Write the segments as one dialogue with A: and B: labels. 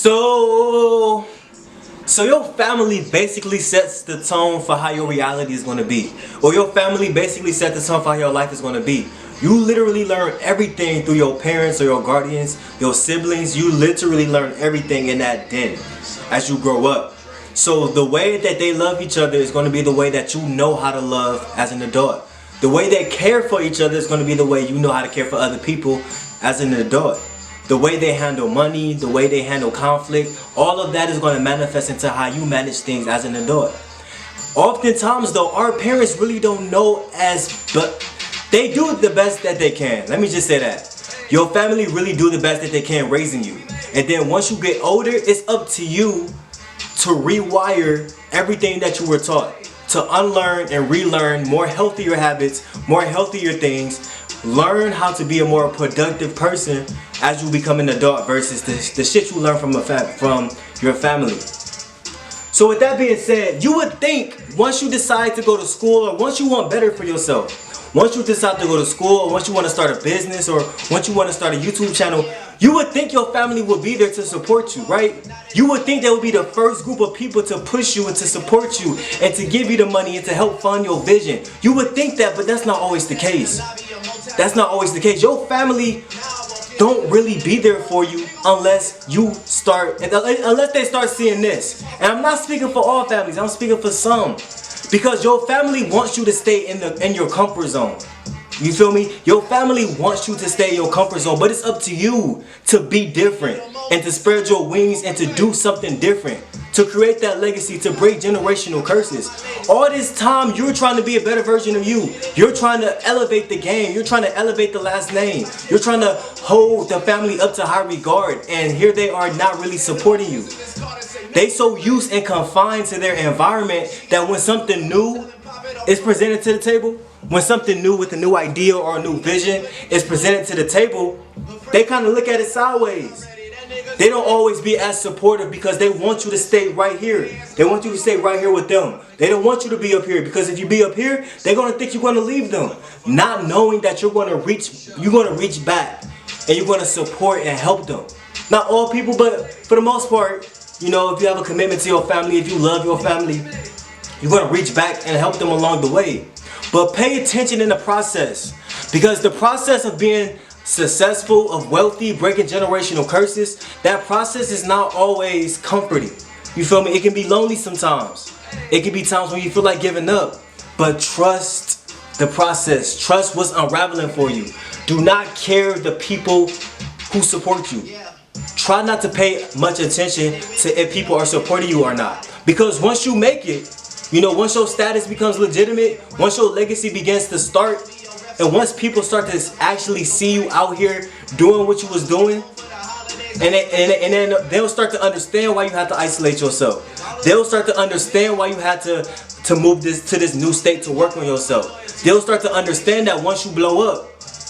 A: So, so your family basically sets the tone for how your reality is going to be. Or your family basically sets the tone for how your life is going to be. You literally learn everything through your parents or your guardians, your siblings. You literally learn everything in that den as you grow up. So the way that they love each other is going to be the way that you know how to love as an adult. The way they care for each other is going to be the way you know how to care for other people as an adult. The way they handle money, the way they handle conflict, all of that is going to manifest into how you manage things as an adult. Oftentimes though, our parents really don't know but they do the best that they can. Let me just say that. Your family really do the best that they can raising you. And then once you get older, it's up to you to rewire everything that you were taught. To unlearn and relearn more healthier habits, more healthier things. Learn how to be a more productive person as you become an adult versus the shit you learn from your family. So with that being said, you would think once you decide to go to school or once you want better for yourself, once you decide to go to school or once you want to start a business or once you want to start a YouTube channel, you would think your family would be there to support you, right? You would think they would be the first group of people to push you and to support you and to give you the money and to help fund your vision. You would think that, but that's not always the case. That's not always the case. Your family don't really be there for you unless they start seeing this. And I'm not speaking for all families, I'm speaking for some. Because your family wants you to stay in your comfort zone. You feel me? Your family wants you to stay in your comfort zone, but it's up to you to be different and to spread your wings and to do something different. To create that legacy, to break generational curses. All this time, you're trying to be a better version of you. You're trying to elevate the game. You're trying to elevate the last name. You're trying to hold the family up to high regard. And here they are not really supporting you. They so used and confined to their environment that when something new is presented to the table, when something new with a new idea or a new vision is presented to the table, they kind of look at it sideways. They don't always be as supportive because they want you to stay right here. They want you to stay right here with them. They don't want you to be up here because if you be up here, they're going to think you're going to leave them. Not knowing that you're going to reach back and you're going to support and help them. Not all people, but for the most part, you know, if you have a commitment to your family, if you love your family, you're going to reach back and help them along the way. But pay attention in the process, because the process of being successful, of wealthy, breaking generational curses, that process is not always comforting. You feel me? It can be lonely sometimes. It can be times when you feel like giving up. But trust the process. Trust what's unraveling for you. Do not care the people who support you. Try not to pay much attention to if people are supporting you or not. Because once you make it, you know, once your status becomes legitimate, once your legacy begins to start, and once people start to actually see you out here doing what you was doing, and then they'll start to understand why you had to isolate yourself. They'll start to understand why you had to move to this new state to work on yourself. They'll start to understand that once you blow up.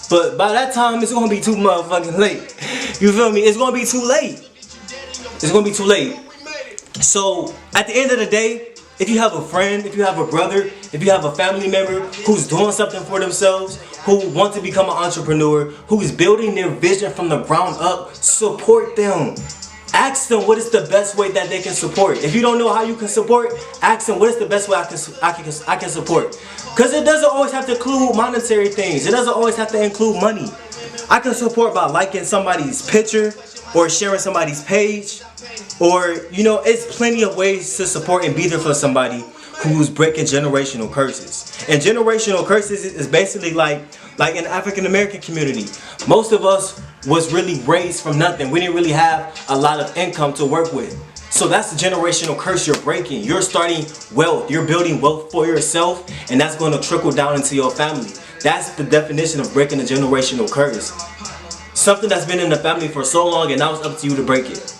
A: But by that time, it's going to be too motherfucking late. You feel me? It's going to be too late. It's going to be too late. So, at the end of the day, if you have a friend, if you have a brother, if you have a family member who's doing something for themselves, who want to become an entrepreneur, who's building their vision from the ground up, support them. Ask them what is the best way that they can support. If you don't know how you can support, ask them what is the best way I can support. Because it doesn't always have to include monetary things. It doesn't always have to include money. I can support by liking somebody's picture or sharing somebody's page. Or, you know, it's plenty of ways to support and be there for somebody who's breaking generational curses. And generational curses is basically like in the African American community. Most of us was really raised from nothing. We didn't really have a lot of income to work with. So that's the generational curse you're breaking. You're starting wealth. You're building wealth for yourself, and that's going to trickle down into your family. That's the definition of breaking a generational curse. Something that's been in the family for so long, and now it's up to you to break it.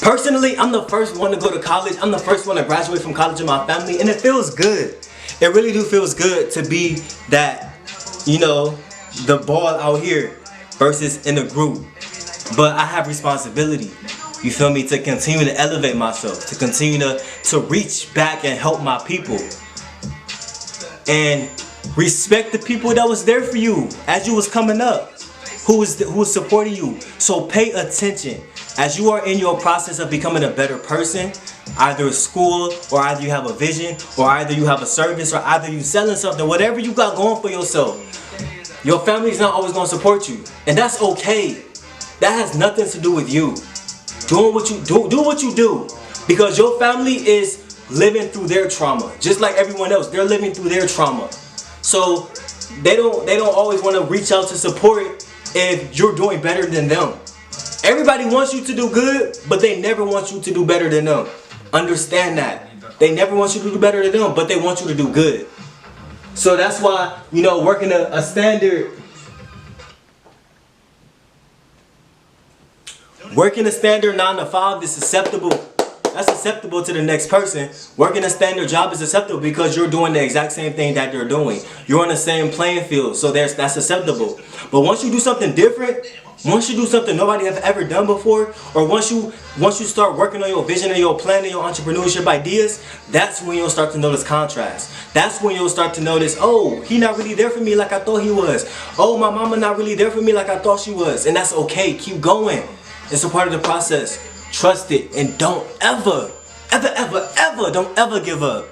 A: Personally, I'm the first one to go to college. I'm the first one to graduate from college in my family, and it feels good. It really do feels good to be that, you know, the ball out here versus in a group. But I have responsibility, you feel me, to continue to elevate myself, to continue to reach back and help my people. And respect the people that was there for you as you was coming up, who was supporting you. So pay attention. As you are in your process of becoming a better person, either school, or either you have a vision, or either you have a service, or either you selling something, whatever you got going for yourself, your family is not always going to support you. And that's okay. That has nothing to do with you. Doing what you do what you do. Because your family is living through their trauma. Just like everyone else, they're living through their trauma. So they don't always want to reach out to support if you're doing better than them. Everybody wants you to do good, but they never want you to do better than them. Understand that. They never want you to do better than them, but they want you to do good. So that's why, you know, working a standard 9 to 5 is acceptable. That's acceptable to the next person. Working a standard job is acceptable because you're doing the exact same thing that they're doing. You're on the same playing field, so that's acceptable. But once you do something different, once you do something nobody have ever done before, or once you start working on your vision and your plan and your entrepreneurship ideas, that's when you'll start to notice contrast. That's when you'll start to notice, oh, he not really there for me like I thought he was. Oh, my mama not really there for me like I thought she was. And that's okay. Keep going. It's a part of the process. Trust it and don't ever, don't ever give up.